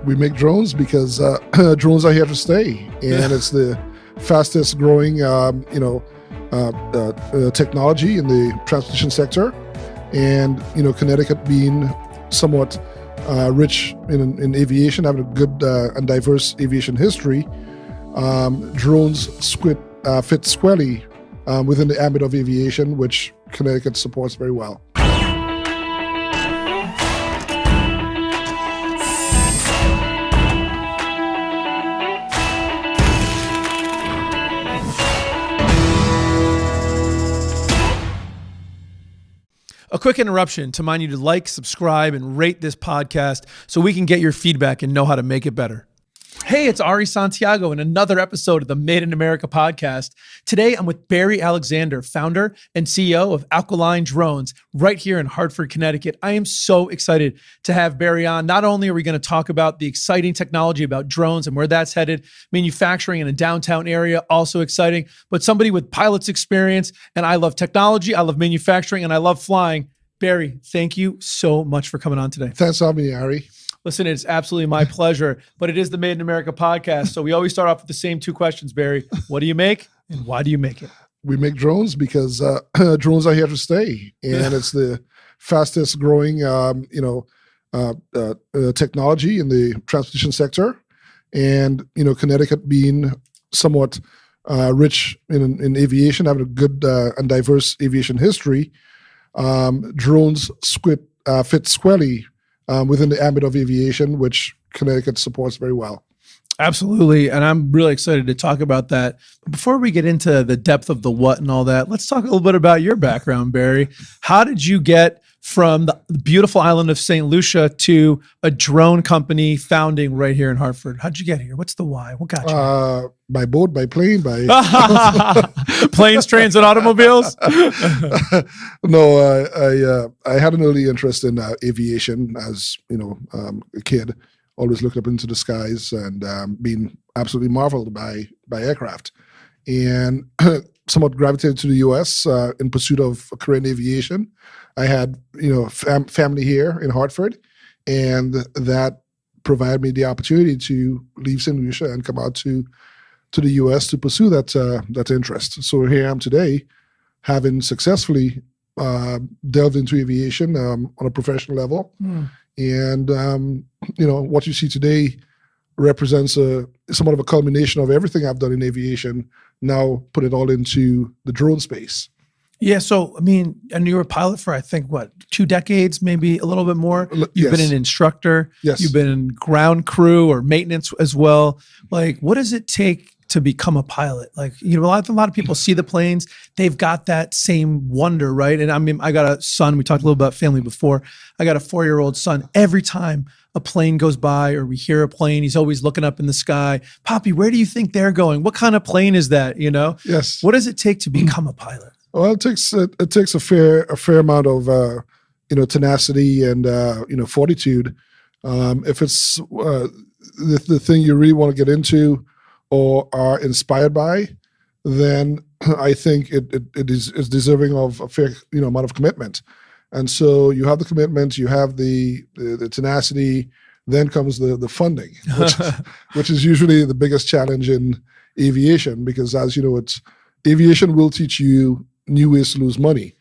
We make drones because drones are here to stay, and it's the fastest growing, technology in the transportation sector. And Connecticut being somewhat rich in aviation, having a good and diverse aviation history, drones fit squarely within the ambit of aviation, which Connecticut supports very well. A quick interruption to remind you to like, subscribe, and rate this podcast so we can get your feedback and know how to make it better. Hey, it's Ari Santiago in another episode of the Made in America podcast. Today, I'm with Barry Alexander, founder and CEO of Aquiline Drones, right here in Hartford, Connecticut. I am so excited to have Barry on. Not only are we going to talk about the exciting technology about drones and where that's headed, manufacturing in a downtown area, also exciting, but somebody with pilot's experience. And I love technology, I love manufacturing, and I love flying. Barry, thank you so much for coming on today. Thanks for having me, Ari. Listen, it's absolutely my pleasure, but it is the Made in America podcast. So we always start off with the same two questions, Barry. What do you make and why do you make it? We make drones because drones are here to stay, and it's the fastest growing, technology in the transportation sector. And, Connecticut being somewhat rich in aviation, having a good and diverse aviation history, drones fit squarely within the ambit of aviation, which Connecticut supports very well. Absolutely. And I'm really excited to talk about that. But before we get into the depth of the what and all that, let's talk a little bit about your background, Barry. How did you get from the beautiful island of St. Lucia to a drone company founding right here in Hartford? How'd you get here? What's the why? What got you? By boat, by plane, by planes, trains, and automobiles? No, I had an early interest in aviation as a kid. Always looked up into the skies and being absolutely marveled by aircraft, and somewhat gravitated to the U.S. In pursuit of a career in aviation. I had family here in Hartford, and that provided me the opportunity to leave St. Lucia and come out to the U.S. to pursue that interest. So here I am today, having successfully delved into aviation on a professional level. And, what you see today represents somewhat of a culmination of everything I've done in aviation, now put it all into the drone space. Yeah. So, and you were a pilot for, I think, 2 decades, maybe a little bit more? You've been an instructor. Yes. You've been in ground crew or maintenance as well. Like, what does it take to become a pilot? Like, a lot of people see the planes, they've got that same wonder, right? And I got a son, we talked a little about family before. I got a 4-year-old son. Every time a plane goes by or we hear a plane, he's always looking up in the sky. Poppy, where do you think they're going? What kind of plane is that? Yes. What does it take to become a pilot? Well, it takes a fair amount of tenacity and fortitude. If it's the thing you really want to get into or are inspired by, then I think it is deserving of a fair amount of commitment. And so you have the commitment, you have the tenacity, then comes the funding, which is usually the biggest challenge in aviation, because as you know, aviation will teach you new ways to lose money.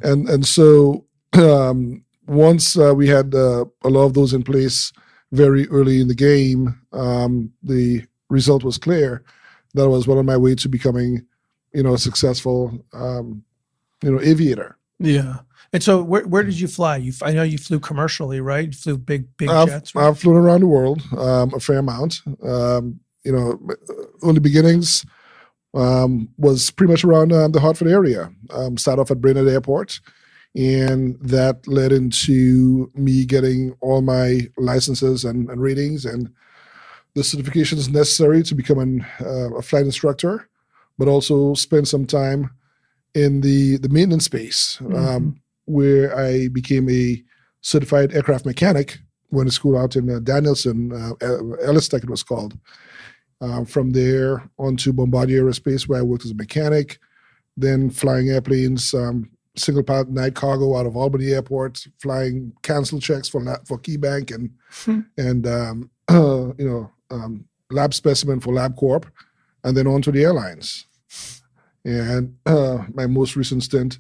and so once we had a lot of those in place very early in the game, the result was clear that I was well on my way to becoming, a successful, aviator. Yeah. And so where did you fly? I know you flew commercially, right? You flew big jets, right? I've flown around the world a fair amount. Early beginnings was pretty much around the Hartford area. Started off at Brainerd Airport, and that led into me getting all my licenses and ratings and the certifications necessary to become a flight instructor, but also spend some time in the maintenance space, where I became a certified aircraft mechanic. Went to school out in Danielson, Ellis Tech it was called. From there on to Bombardier Aerospace, where I worked as a mechanic, then flying airplanes single pilot night cargo out of Albany Airport, flying cancel checks for KeyBank and lab specimen for LabCorp, and then on to the airlines. And my most recent stint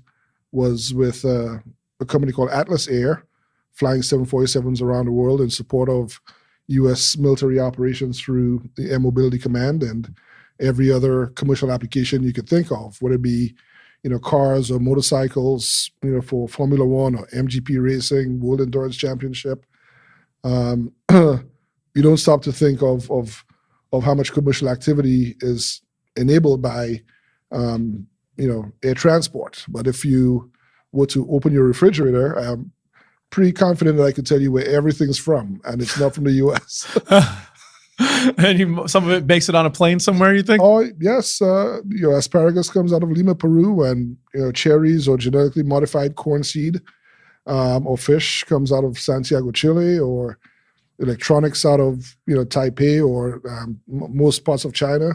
was with a company called Atlas Air, flying 747s around the world in support of U.S. military operations through the Air Mobility Command and every other commercial application you could think of, whether it be, cars or motorcycles, for Formula One or MGP racing, World Endurance Championship. You don't stop to think of how much commercial activity is enabled by, air transport. But if you were to open your refrigerator, I'm pretty confident that I could tell you where everything's from, and it's not from the U.S. And some of it makes it on a plane somewhere, you think? Oh, yes. Asparagus comes out of Lima, Peru, and cherries or genetically modified corn seed or fish comes out of Santiago, Chile, or electronics out of Taipei or most parts of China,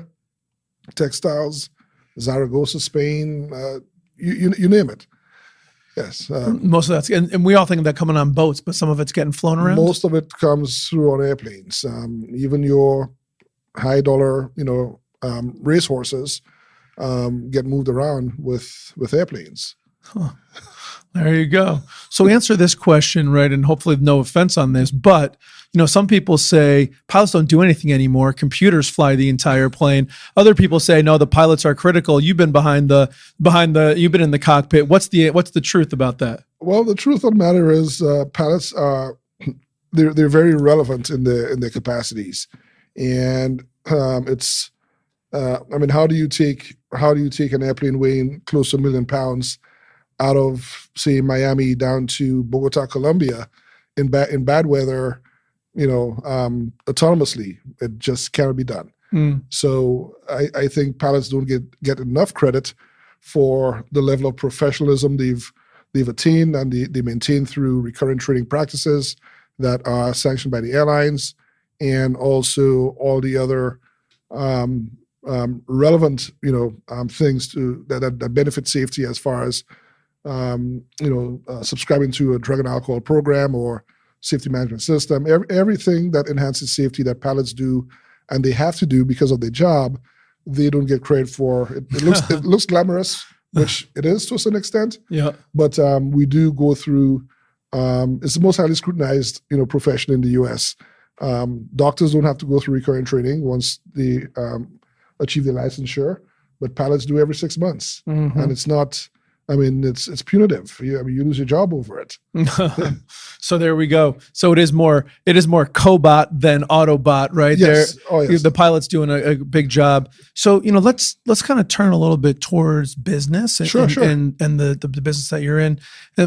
textiles, Zaragoza, Spain, you name it. Yes. Most of that's, and we all think of that coming on boats, but some of it's getting flown around? Most of it comes through on airplanes. Even your high dollar, racehorses get moved around with airplanes. Huh. There you go. So answer this question, right? And hopefully no offense on this, but some people say pilots don't do anything anymore. Computers fly the entire plane. Other people say, no, the pilots are critical. You've been you've been in the cockpit. What's the truth about that? Well, the truth of the matter is pilots are, they're very relevant in their capacities. And it's, how do you take an airplane weighing close to 1 million pounds out of, say, Miami down to Bogota, Colombia, in bad weather, autonomously? It just cannot be done. So I think pilots don't get enough credit for the level of professionalism they've attained and they maintain through recurrent training practices that are sanctioned by the airlines, and also all the other relevant things that benefit safety, as far as subscribing to a drug and alcohol program or safety management system. Everything that enhances safety that pilots do, and they have to do because of their job, they don't get credit for. It looks glamorous, which it is to a certain extent. Yeah. But we do go through. It's the most highly scrutinized profession in the U.S. Doctors don't have to go through recurrent training once they achieve their licensure, but pilots do every 6 months, and it's not. It's punitive. You lose your job over it. So there we go. So it is more cobot than Autobot, right? Yes. Yes. The pilot's doing a big job. So let's kind of turn a little bit towards business and the business that you're in.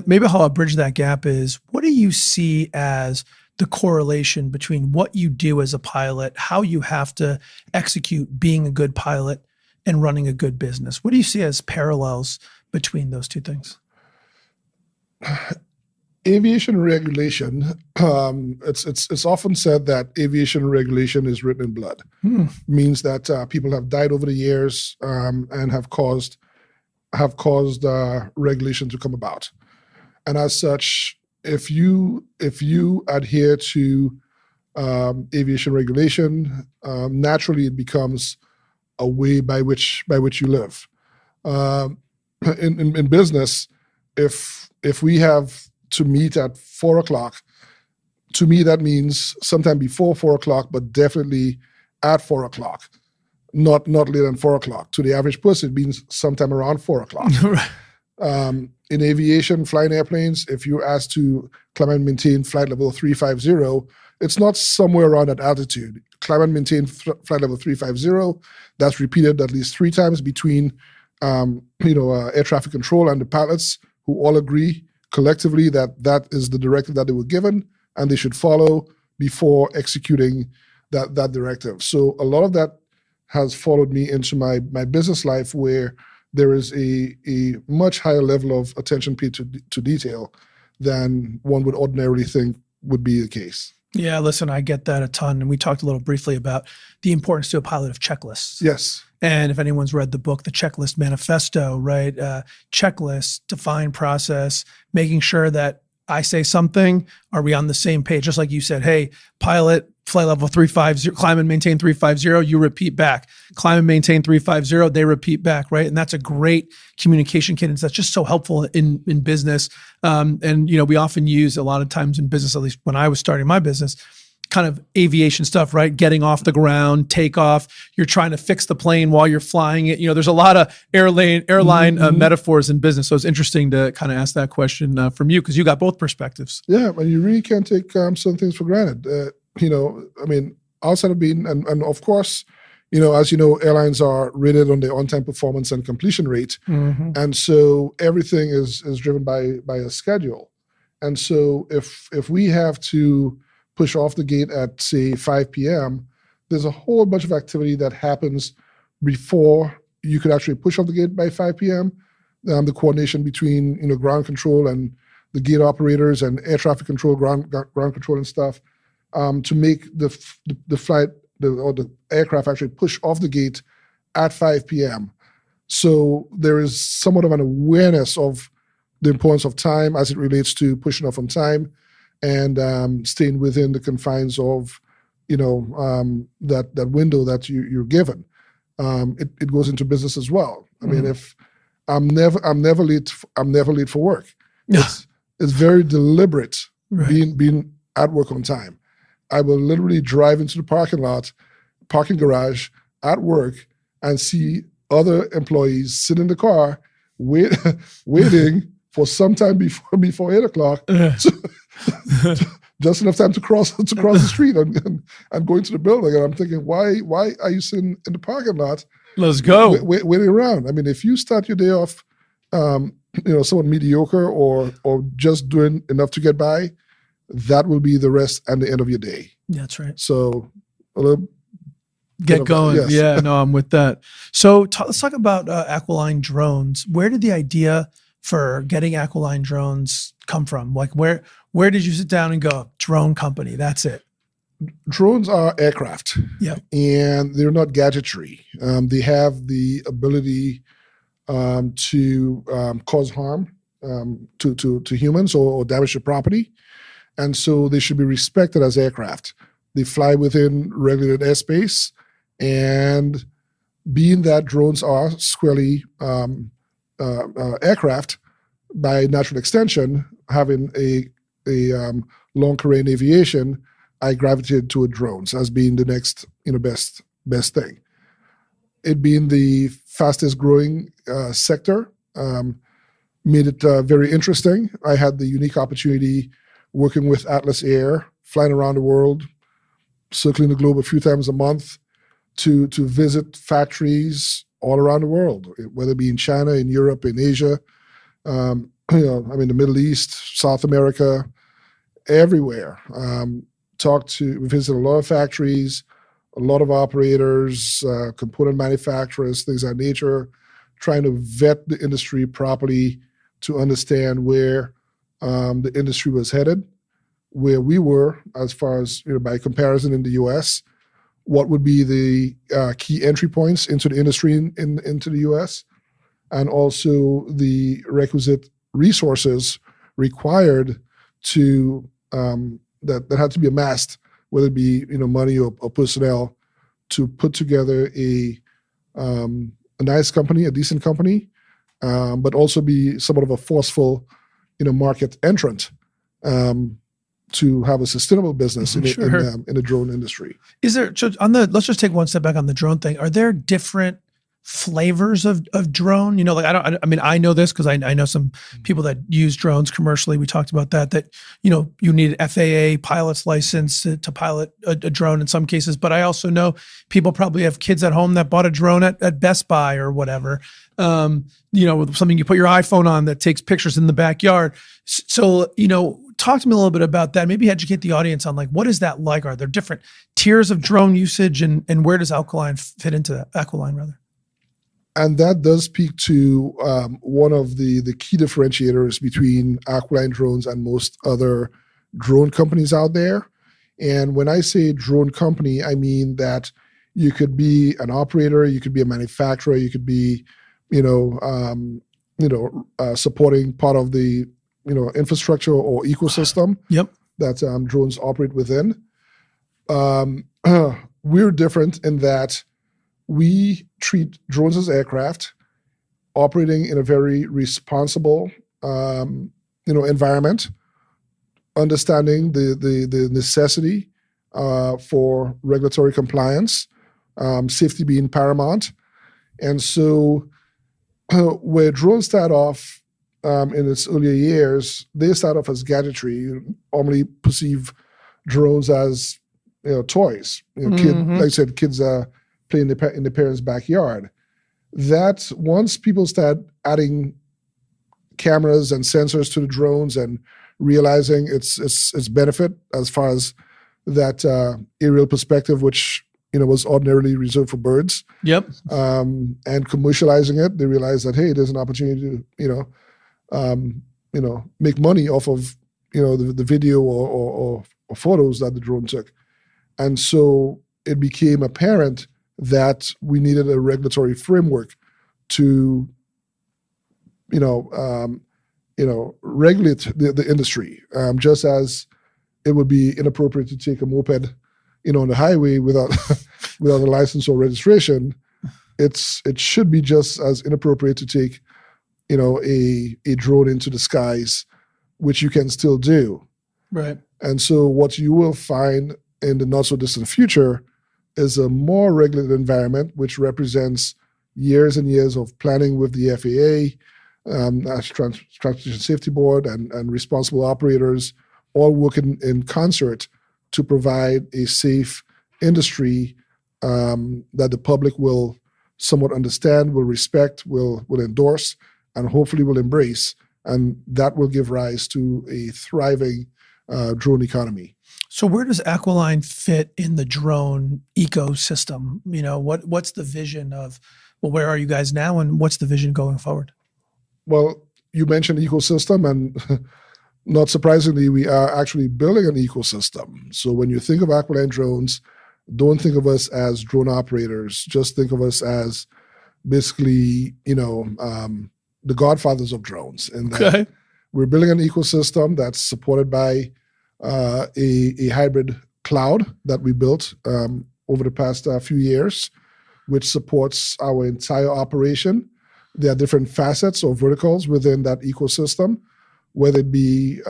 Maybe how I'll bridge that gap is, what do you see as the correlation between what you do as a pilot, how you have to execute being a good pilot, and running a good business? What do you see as parallels between those two things? Aviation regulation, it's often said that aviation regulation is written in blood. Means that people have died over the years and have caused regulation to come about. And as such, if you adhere to aviation regulation, naturally it becomes a way by which you live. In business, if we have to meet at 4 o'clock, to me that means sometime before 4 o'clock, but definitely at 4 o'clock, not later than 4 o'clock. To the average person, it means sometime around 4 o'clock. In aviation, flying airplanes, if you're asked to climb and maintain flight level 350, it's not somewhere around that altitude. Climb and maintain flight level 350. That's repeated at least 3 times between air traffic control and the pilots, who all agree collectively that is the directive that they were given and they should follow before executing that directive. So a lot of that has followed me into my business life, where there is a much higher level of attention paid to detail than one would ordinarily think would be the case. Yeah, listen, I get that a ton. And we talked a little briefly about the importance to a pilot of checklists. Yes. And if anyone's read the book, The Checklist Manifesto, right? Checklist, define process, making sure that I say something, are we on the same page? Just like you said, hey, pilot, flight level 350, climb and maintain 350, you repeat back. Climb and maintain 350, they repeat back, right? And that's a great communication cadence. That's just so helpful in business. And we often use a lot of times in business, at least when I was starting my business, kind of aviation stuff, right? Getting off the ground, takeoff. You're trying to fix the plane while you're flying it. There's a lot of airline metaphors in business. So it's interesting to kind of ask that question from you, because you got both perspectives. Yeah, and you really can't take some things for granted. Outside of being, and of course, as you know, airlines are rated on their on-time performance and completion rate. And so everything is driven by a schedule. And so if we have to push off the gate at, say, 5 p.m., there's a whole bunch of activity that happens before you could actually push off the gate by 5 p.m. The coordination between ground control and the gate operators and air traffic control, ground control and stuff, to make the flight or the aircraft actually push off the gate at 5 p.m. So there is somewhat of an awareness of the importance of time as it relates to pushing off on time and staying within the confines of that window that you're given. It goes into business as well. I mean, if I'm never late for work. It's very deliberate, right, being at work on time. I will literally drive into the parking garage at work and see other employees sit in the car waiting for some time before 8 o'clock. Just enough time to cross the street and go into the building. And I'm thinking, why are you sitting in the parking lot? Let's go. Waiting around. I mean, if you start your day off, somewhat mediocre or just doing enough to get by, that will be the rest and the end of your day. That's right. So a little get going. Yes. Yeah, no, I'm with that. So let's talk about Aquiline Drones. Where did the idea for getting Aquiline Drones come from? Like where did you sit down and go, drone company, that's it? Drones are aircraft. Yeah. And they're not gadgetry. They have the ability to cause harm to humans or damage to property. And so they should be respected as aircraft. They fly within regulated airspace, and being that drones are squarely aircraft, by natural extension, having a long career in aviation, I gravitated toward drones as being the next best thing. It being the fastest growing sector made it very interesting. I had the unique opportunity working with Atlas Air, flying around the world, circling the globe a few times a month to visit factories all around the world, whether it be in China, in Europe, in Asia, the Middle East, South America, everywhere. Visit a lot of factories, a lot of operators, component manufacturers, things of that nature, trying to vet the industry properly to understand where the industry was headed, where we were as far as, by comparison in the U.S., what would be the key entry points into the industry into the U.S., and also the requisite resources required to that had to be amassed, whether it be money or personnel, to put together a nice company, a decent company, but also be somewhat of a forceful market entrant to have a sustainable business in the drone industry. Is there, so let's just take one step back on the drone thing. Are there different flavors of drone? I know this because I know some people that use drones commercially. We talked about that you need an FAA pilot's license to pilot a drone in some cases. But I also know people probably have kids at home that bought a drone at Best Buy or whatever. With something you put your iPhone on that takes pictures in the backyard. So, talk to me a little bit about that. Maybe educate the audience on what is that like? Are there different tiers of drone usage, and where does Aquiline fit into that? Aquiline, rather. And that does speak to one of the key differentiators between Aquiline Drones and most other drone companies out there. And when I say drone company, I mean that You could be an operator, you could be a manufacturer, you could be, supporting part of the, infrastructure or ecosystem Yep. that drones operate within. We're different in that we treat drones as aircraft operating in a very responsible, environment, understanding the necessity for regulatory compliance, safety being paramount. And so where drones start off in its earlier years, they start off as gadgetry. You normally perceive drones as toys. Like I said, kids are playing in the parents' backyard. That once people start adding cameras and sensors to the drones and realizing its benefit as far as that aerial perspective, which was ordinarily reserved for birds. Yep. And commercializing it, they realize that, hey, there's an opportunity to make money off of the video or photos that the drone took. And so it became apparent that we needed a regulatory framework to regulate the industry, just as it would be inappropriate to take a moped, on the highway without without a license or registration. It should be just as inappropriate to take, a drone into the skies, which you can still do. Right. And so what you will find in the not so distant future is a more regulated environment, which represents years and years of planning with the FAA, Transportation Safety Board, and responsible operators, all working in concert to provide a safe industry that the public will somewhat understand, will respect, will endorse, and hopefully will embrace. And that will give rise to a thriving drone economy. So where does Aquiline fit in the drone ecosystem? What's the vision of, where are you guys now, and what's the vision going forward? Well, you mentioned ecosystem, and not surprisingly, we are actually building an ecosystem. So when you think of Aquiline Drones, don't think of us as drone operators. Just think of us as basically, the godfathers of drones. And okay. We're building an ecosystem that's supported by a hybrid cloud that we built over the past few years, which supports our entire operation. There are different facets or verticals within that ecosystem, whether it be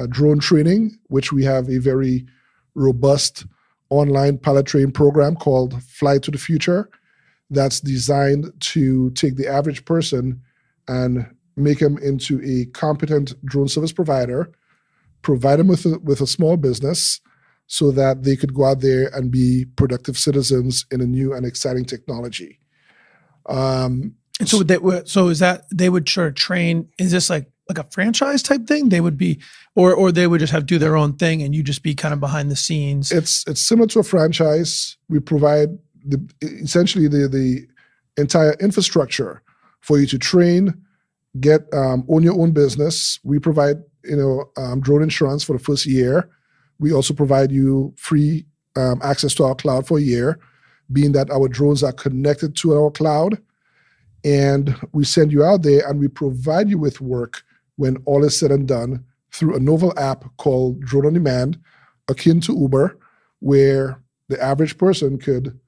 drone training, which we have a very robust online pilot training program called Flight to the Future, that's designed to take the average person and make them into a competent drone service provider, provide them with a small business so that they could go out there and be productive citizens in a new and exciting technology. And so is that they would sort of train? Is this like a franchise type thing? They would be, or they would just do their own thing, and you just be kind of behind the scenes. It's similar to a franchise. We provide essentially the entire infrastructure for you to train, own your own business. We provide drone insurance for the first year. We also provide you free access to our cloud for a year, being that our drones are connected to our cloud. And we send you out there and we provide you with work when all is said and done through a novel app called Drone on Demand, akin to Uber, where the average person could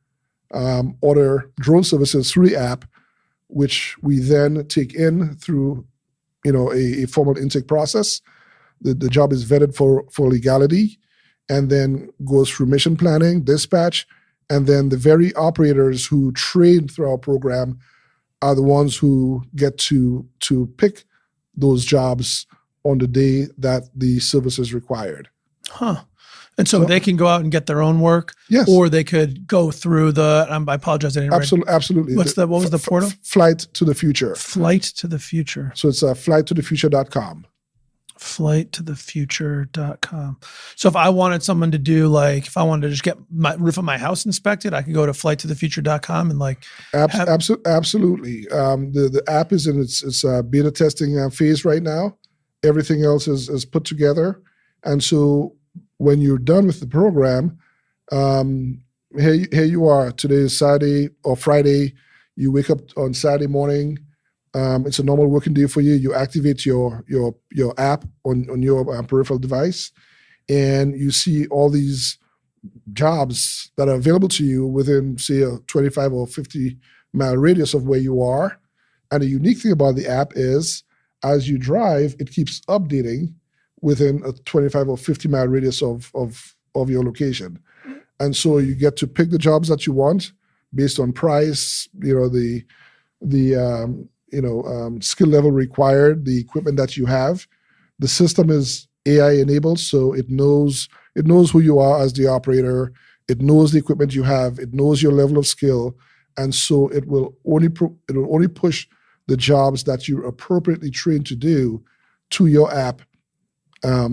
order drone services through the app, which we then take in through a formal intake process. The job is vetted for legality and then goes through mission planning, dispatch, and then the very operators who train through our program are the ones who get to pick those jobs on the day that the service is required. Huh. And so they can go out and get their own work? Yes. Or they could go through I apologize, I didn't read. Absolutely. What was the portal? Flight to the Future. Flight to the Future. So it's flighttothefuture.com. Flighttothefuture.com. So if I wanted someone to do if I wanted to just get my roof of my house inspected, I could go to flighttothefuture.com and Absolutely. The app is in its beta testing phase right now. Everything else is put together. And so when you're done with the program, here you are. Today is Saturday or Friday. You wake up on Saturday morning. It's a normal working day for you. You activate your app on your peripheral device, and you see all these jobs that are available to you within, say, a 25 or 50-mile radius of where you are. And the unique thing about the app is, as you drive, it keeps updating within a 25 or 50-mile radius of your location. And so you get to pick the jobs that you want based on price, the skill level required, the equipment that you have. The system is AI enabled, so it knows who you are as the operator. It knows the equipment you have. It knows your level of skill, and so it will only push the jobs that you're appropriately trained to do to your app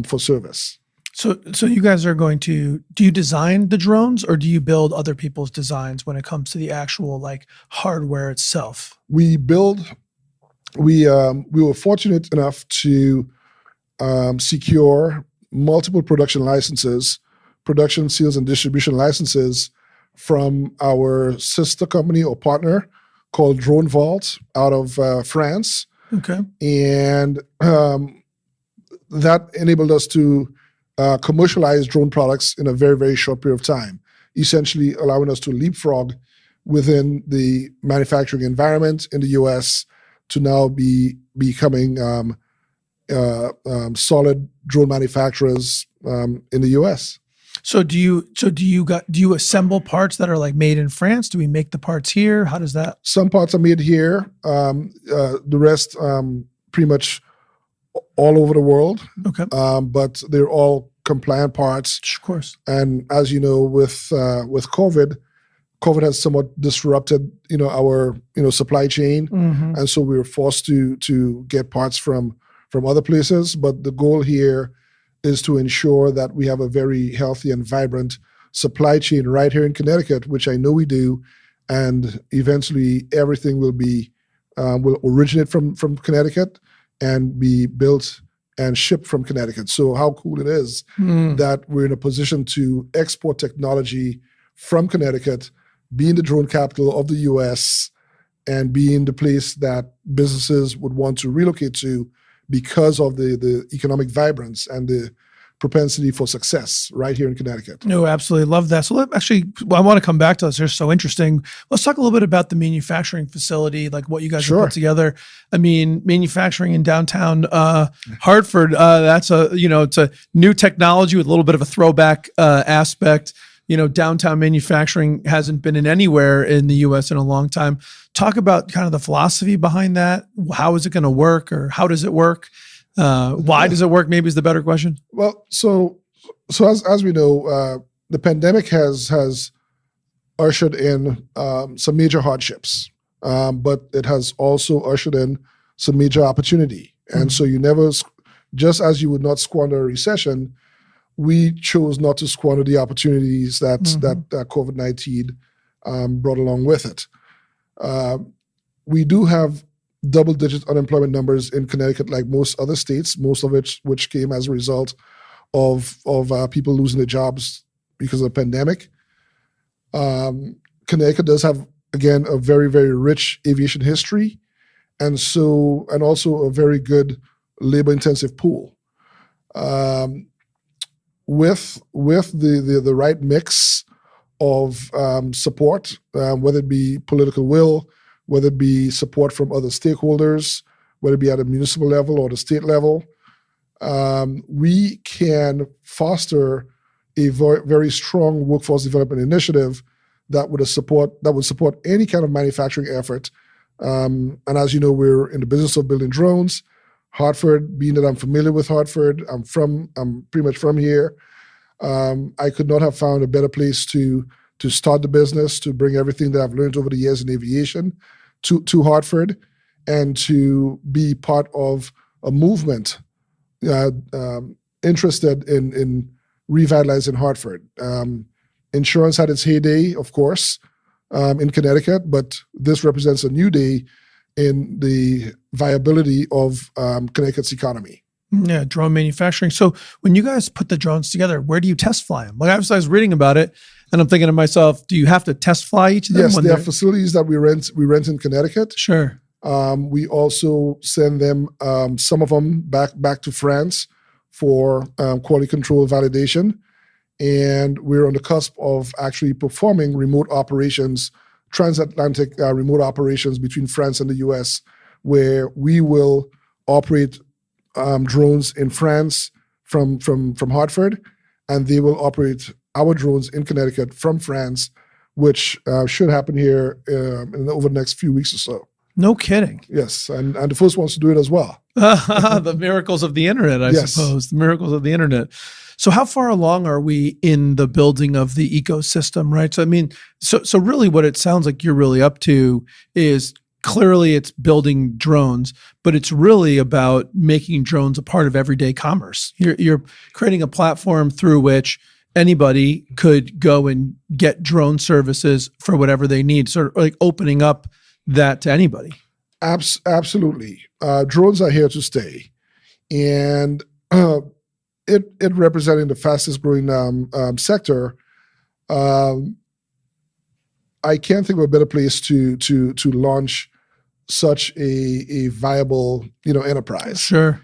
for service. So you guys are going to, do you design the drones or do you build other people's designs when it comes to the actual like hardware itself? We were fortunate enough to secure multiple production licenses, production, sales, and distribution licenses from our sister company or partner called Drone Vault out of France. Okay. And that enabled us to commercialize drone products in a very, very short period of time, essentially allowing us to leapfrog within the manufacturing environment in the US to now be becoming solid drone manufacturers in the US. So do you assemble parts that are like made in France? Do we make the parts here? How does that? Some parts are made here. The rest pretty much all over the world. Okay. But they're all compliant parts. Of course. And as you know, with COVID has somewhat disrupted, our, supply chain. Mm-hmm. And so we were forced to get parts from other places. But the goal here is to ensure that we have a very healthy and vibrant supply chain right here in Connecticut, which I know we do. And eventually everything will originate from Connecticut and be built and shipped from Connecticut. So how cool it is that we're in a position to export technology from Connecticut, being the drone capital of the US, and being the place that businesses would want to relocate to because of the economic vibrance and the propensity for success right here in Connecticut. No, absolutely love that. So I want to come back to this. They're so interesting. Let's talk a little bit about the manufacturing facility, like what you guys have put together. I mean, manufacturing in downtown Hartford, that's it's a new technology with a little bit of a throwback aspect. Downtown manufacturing hasn't been in anywhere in the US in a long time. Talk about kind of the philosophy behind that. How is it going to work, or how does it work? Why does it work? Maybe is the better question. Well, so as we know, the pandemic has ushered in some major hardships, but it has also ushered in some major opportunity. And so you never, just as you would not squander a recession, we chose not to squander the opportunities that COVID-19 brought along with it. We do have double-digit unemployment numbers in Connecticut, like most other states, most of which came as a result of people losing their jobs because of the pandemic. Connecticut does have, again, a very, very rich aviation history, and also a very good labor-intensive pool. With the right mix of support, whether it be political will, whether it be support from other stakeholders, whether it be at a municipal level or the state level, we can foster a very, very strong workforce development initiative that would support any kind of manufacturing effort. And as you know, we're in the business of building drones. Hartford, being that I'm familiar with Hartford, I'm pretty much from here. I could not have found a better place to start the business, to bring everything that I've learned over the years in aviation to Hartford, and to be part of a movement interested in revitalizing Hartford. Insurance had its heyday, of course, in Connecticut, but this represents a new day in the viability of Connecticut's economy. Yeah, drone manufacturing. So when you guys put the drones together, where do you test fly them? Like I was reading about it, And I'm thinking to myself, do you have to test fly each of them? Yes, there are facilities that we rent in Connecticut. Sure. We also send them, some of them back to France for quality control validation. And we're on the cusp of actually performing remote operations, transatlantic remote operations between France and the US, where we will operate drones in France from Hartford, and they will operate our drones in Connecticut from France, which should happen here over the next few weeks or so. No kidding. Yes, and the first ones to do it as well. The miracles of the internet, I suppose. The miracles of the internet. So how far along are we in the building of the ecosystem, right? So I mean, so really what it sounds like you're really up to is clearly it's building drones, but it's really about making drones a part of everyday commerce. You're creating a platform through which anybody could go and get drone services for whatever they need, sort of like opening up that to anybody. Absolutely. Drones are here to stay. And it representing the fastest growing sector. I can't think of a better place to launch such a viable enterprise. Sure.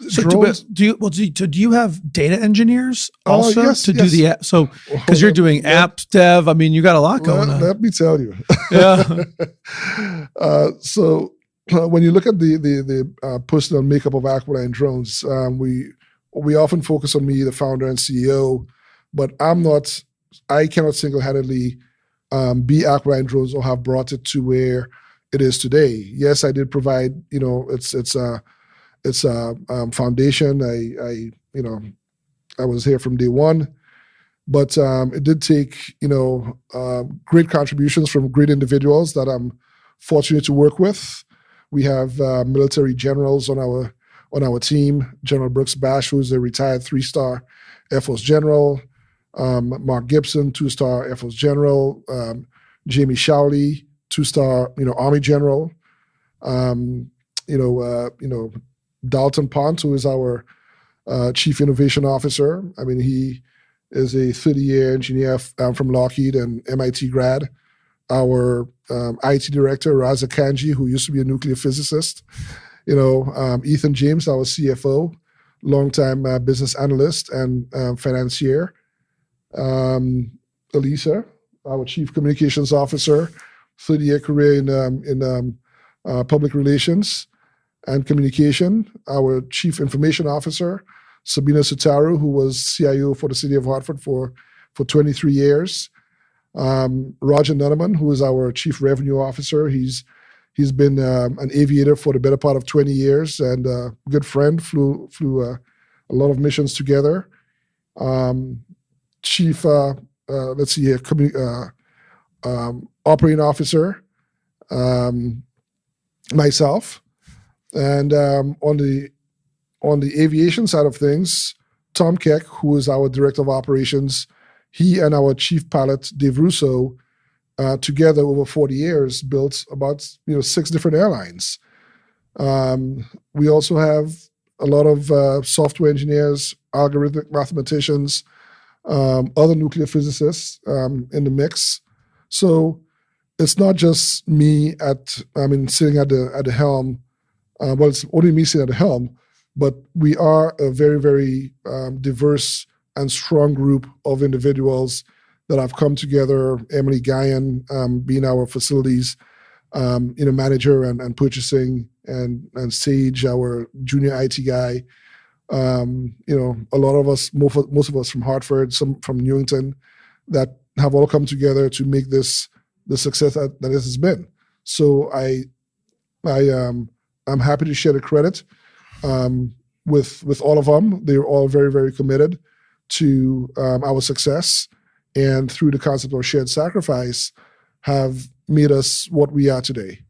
So Drones, do you have data engineers also yes, to do the app? So because you're doing apps dev, I mean, you got a lot going on. Let me tell you. Yeah. So when you look at the personal makeup of Aquiline Drones, we often focus on me, the founder and CEO, but I cannot single-handedly be Aquiline Drones or have brought it to where it is today. Yes, I did provide, it's a foundation. I was here from day one, but it did take great contributions from great individuals that I'm fortunate to work with. We have military generals on our team. General Brooks Bash, who's a retired 3-star Air Force general. Mark Gibson, 2-star Air Force general. Jamie Showley, 2-star Army general. Dalton Pont, who is our chief innovation officer. I mean, he is a 30-year engineer from Lockheed and MIT grad. Our IT director, Raza Kanji, who used to be a nuclear physicist. Ethan James, our CFO, longtime business analyst and financier. Elisa, our chief communications officer, 30-year career in public relations and communication. Our chief information officer, Sabina Sutaru, who was CIO for the city of Hartford for 23 years. Roger Nuneman, who is our chief revenue officer. He's been an aviator for the better part of 20 years and a good friend, flew a lot of missions together. Chief, operating officer, myself. And on the aviation side of things, Tom Keck, who is our director of operations, he and our chief pilot, Dave Russo, together over 40 years built about 6 different airlines. We also have a lot of software engineers, algorithmic mathematicians, other nuclear physicists in the mix. So it's not just me sitting at the helm. Well, it's only me sitting at the helm, but we are a very, very diverse and strong group of individuals that have come together. Emily Guyan being our facilities manager and purchasing, and Sage, our junior IT guy. A lot of us, most of us from Hartford, some from Newington, that have all come together to make this the success that this has been. So I'm happy to share the credit with all of them. They're all very, very committed to our success, and through the concept of shared sacrifice, have made us what we are today.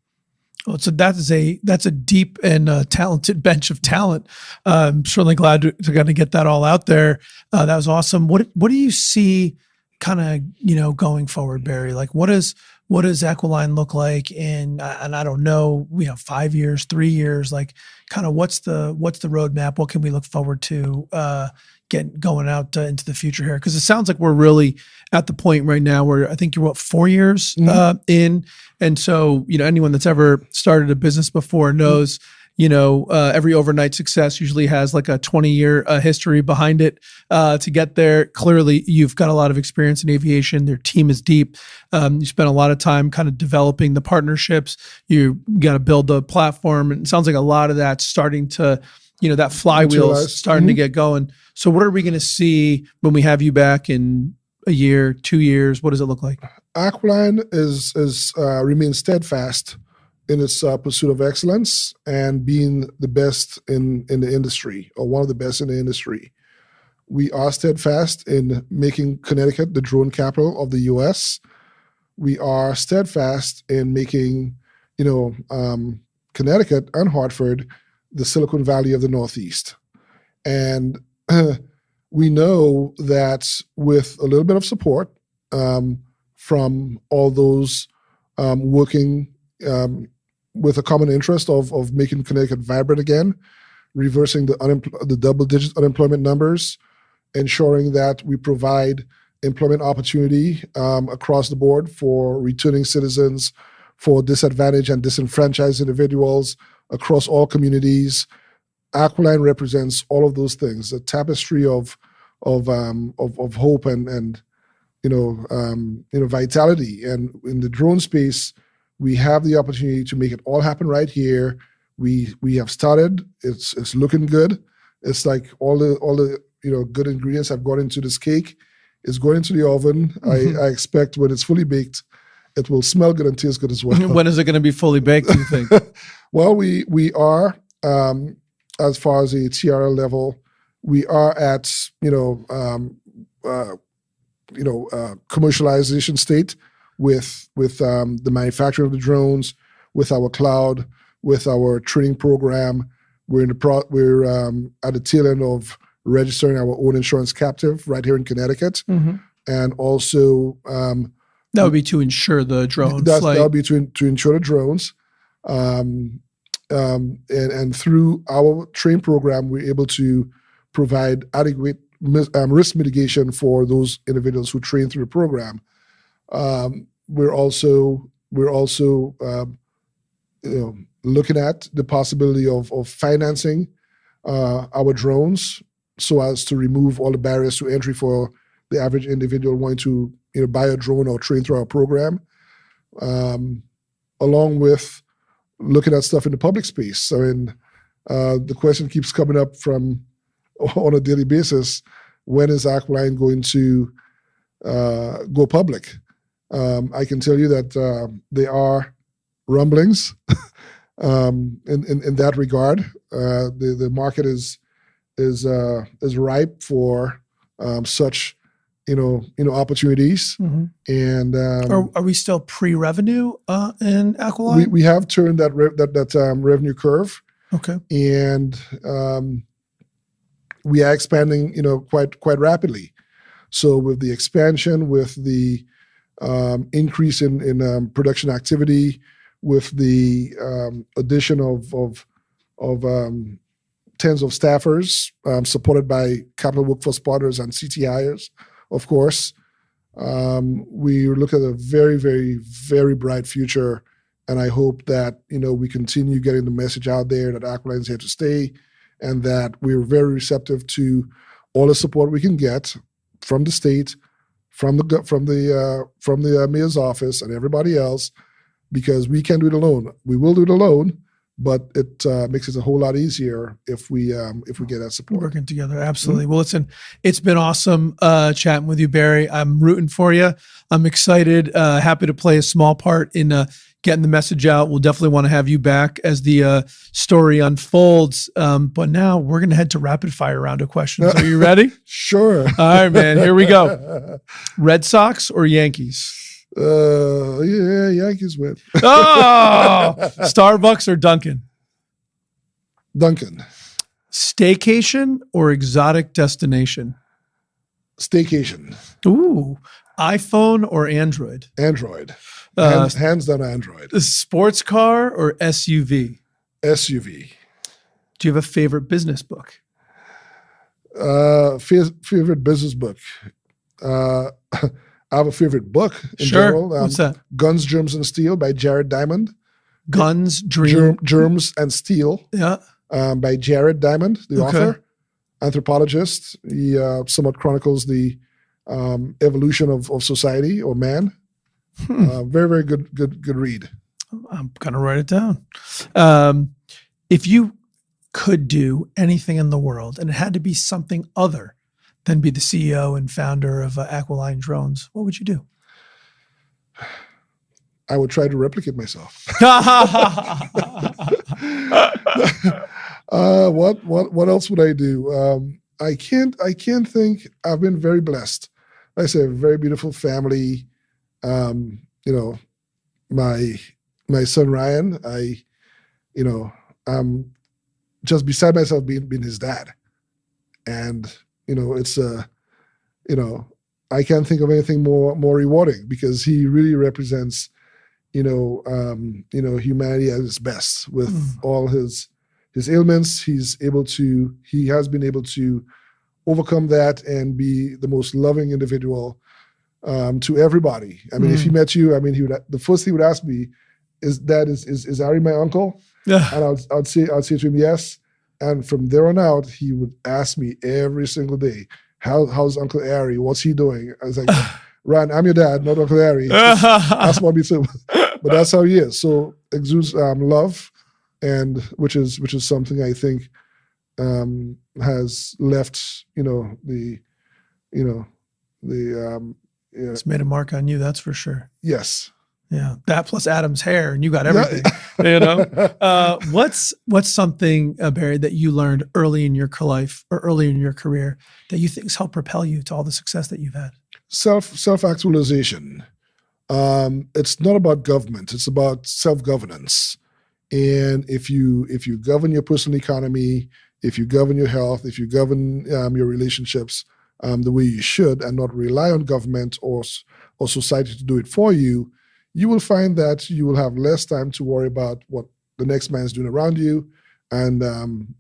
Well, so that's a deep and talented bench of talent. I'm certainly glad to kind of get that all out there. That was awesome. What do you see kind of going forward, Barry? Like what does Aquiline look like in, and I don't know, 5 years, 3 years, like kind of what's the roadmap? What can we look forward to, going out into the future here? Because it sounds like we're really at the point right now where I think you're 4 years in, and so anyone that's ever started a business before knows. Every overnight success usually has like a 20-year history behind it to get there. Clearly, you've got a lot of experience in aviation. Their team is deep. You spent a lot of time kind of developing the partnerships. You got to build the platform. And it sounds like a lot of that's starting to, that flywheel's starting to get going. So what are we going to see when we have you back in a year, 2 years? What does it look like? Aquiline remains steadfast in its pursuit of excellence and being the best in the industry, or one of the best in the industry. We are steadfast in making Connecticut the drone capital of the U.S. We are steadfast in making, Connecticut and Hartford the Silicon Valley of the Northeast. And we know that with a little bit of support from all those working with a common interest of making Connecticut vibrant again, reversing the double-digit unemployment numbers, ensuring that we provide employment opportunity across the board for returning citizens, for disadvantaged and disenfranchised individuals across all communities. Aquiline represents all of those things, a tapestry of hope and vitality. And in the drone space, we have the opportunity to make it all happen right here. We have started. It's looking good. It's like all the good ingredients have gone into this cake. It's going into the oven. I expect when it's fully baked, it will smell good and taste good as well. When is it going to be fully baked, do you think? Well, we are, as far as the TRL level, we are at commercialization state with the manufacturing of the drones, with our cloud, with our training program. We're at the tail end of registering our own insurance captive right here in Connecticut, and also that would be to insure the drone that flight. That would be to insure the drones, and through our train program, we're able to provide adequate risk mitigation for those individuals who train through the program. We're also looking at the possibility of financing our drones so as to remove all the barriers to entry for the average individual wanting to buy a drone or train through our program, along with looking at stuff in the public space. I mean, the question keeps coming up on a daily basis: when is Aquiline going to go public? I can tell you that there are rumblings in that regard. The market is ripe for such opportunities. And are we still pre-revenue in Aquiline? We have turned that revenue curve. Okay. And we are expanding quite rapidly. So with the expansion, with the increase in production activity, with the addition of tens of staffers supported by Capital Workforce Partners and CTIers, of course, we look at a very, very, very bright future. And I hope that we continue getting the message out there that Aquiline is here to stay, and that we're very receptive to all the support we can get from the state, from the mayor's office, and everybody else, because we can't do it alone. We will do it alone, but it makes it a whole lot easier if we get that support. Working together, absolutely. Well, listen, it's been awesome chatting with you, Barry. I'm rooting for you. I'm excited, happy to play a small part in getting the message out. We'll definitely want to have you back as the story unfolds. But now we're going to head to rapid fire round of questions. Are you ready? Sure. All right, man. Here we go. Red Sox or Yankees? Yeah, Yankees win. Oh, Starbucks or Dunkin'? Dunkin'. Staycation or exotic destination? Staycation. Ooh, iPhone or Android? Android. Hands down Android. Sports car or SUV? SUV. Do you have a favorite business book? Favorite business book. I have a favorite book in Sure. general. What's that? Guns, Germs, and Steel by Jared Diamond. Guns, Germs, and Steel. Yeah. By Jared Diamond, the Okay. author, anthropologist. He somewhat chronicles the evolution of society or man. Very, very good read. I'm gonna write it down. If you could do anything in the world, and it had to be something other than be the CEO and founder of Aquiline Drones, what would you do? I would try to replicate myself. What else would I do? I can't think. I've been very blessed. Like I say, a very beautiful family. My son Ryan. I'm just beside myself being his dad, and it's I can't think of anything more rewarding, because he really represents humanity at its best with all his ailments. He has been able to overcome that and be the most loving individual to everybody. I mean, if he met you, the first thing he would ask me is Ari my uncle? Yeah. And I'd say to him, yes. And from there on out, he would ask me every single day, how's Uncle Ari? What's he doing? I was like, Ryan, I'm your dad, not Uncle Ari. That's what we say. But that's how he is. So exudes love, and which is something I think has left It's made a mark on you, that's for sure. Yes. Yeah, that plus Adam's hair, and you got everything. What's something, Barry, that you learned early in your life or early in your career that you think has helped propel you to all the success that you've had? Self-actualization. It's not about government; it's about self-governance. And if you govern your personal economy, if you govern your health, if you govern your relationships the way you should, and not rely on government or society to do it for you, you will find that you will have less time to worry about what the next man is doing around you, and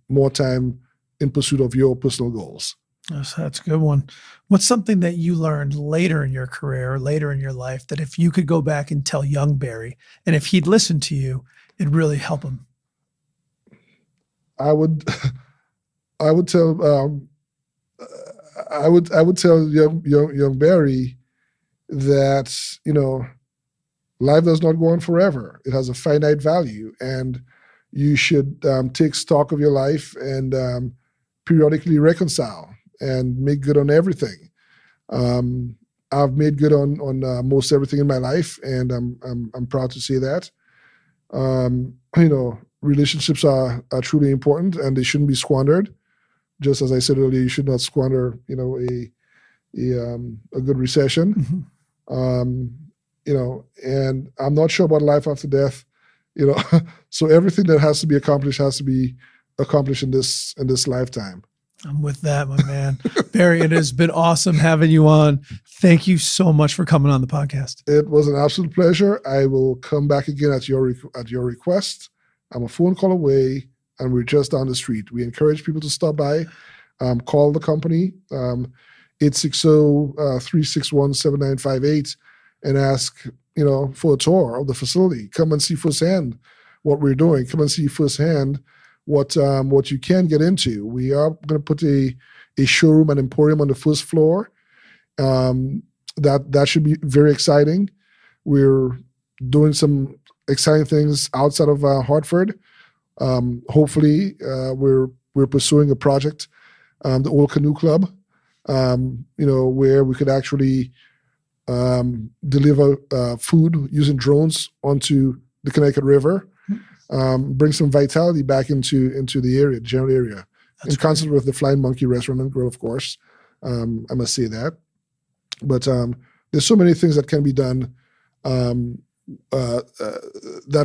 more time in pursuit of your personal goals. That's a good one. What's something that you learned later in your career or later in your life that if you could go back and tell young Barry, and if he'd listen to you, it'd really help him? I would tell young Barry that life does not go on forever. It has a finite value, and you should take stock of your life and periodically reconcile and make good on everything. I've made good on most everything in my life, and I'm proud to say that. Relationships are truly important, and they shouldn't be squandered. Just as I said earlier, you should not squander a good recession. And I'm not sure about life after death, so everything that has to be accomplished in this lifetime. I'm with that, my man. Barry, it has been awesome having you on. Thank you so much for coming on the podcast. It was an absolute pleasure. I will come back again at your request. I'm a phone call away, and we're just down the street. We encourage people to stop by, call the company, 860-361-7958, and ask, for a tour of the facility. Come and see firsthand what we're doing. Come and see firsthand what you can get into. We are going to put a showroom and emporium on the first floor. That should be very exciting. We're doing some exciting things outside of Hartford. Hopefully, we're pursuing a project, the Old Canoe Club, where we could actually deliver food using drones onto the Connecticut River, bring some vitality back into the area, the general area. That's in concert with the Flying Monkey Restaurant and Grill, of course. I must say that. But there's so many things that can be done that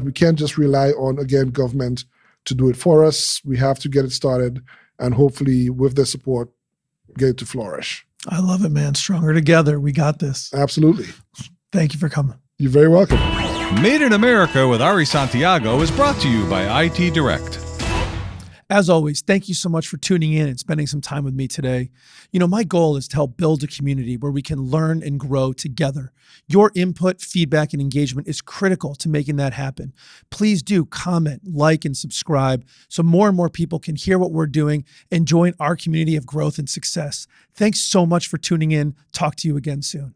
we can't just rely on, again, government to do it for us. We have to get it started, and hopefully, with their support, get it to flourish. I love it, man. Stronger together. We got this. Absolutely. Thank you for coming. You're very welcome. Made in America with Ari Santiago is brought to you by IT Direct. As always, thank you so much for tuning in and spending some time with me today. My goal is to help build a community where we can learn and grow together. Your input, feedback, and engagement is critical to making that happen. Please do comment, like, and subscribe so more and more people can hear what we're doing and join our community of growth and success. Thanks so much for tuning in. Talk to you again soon.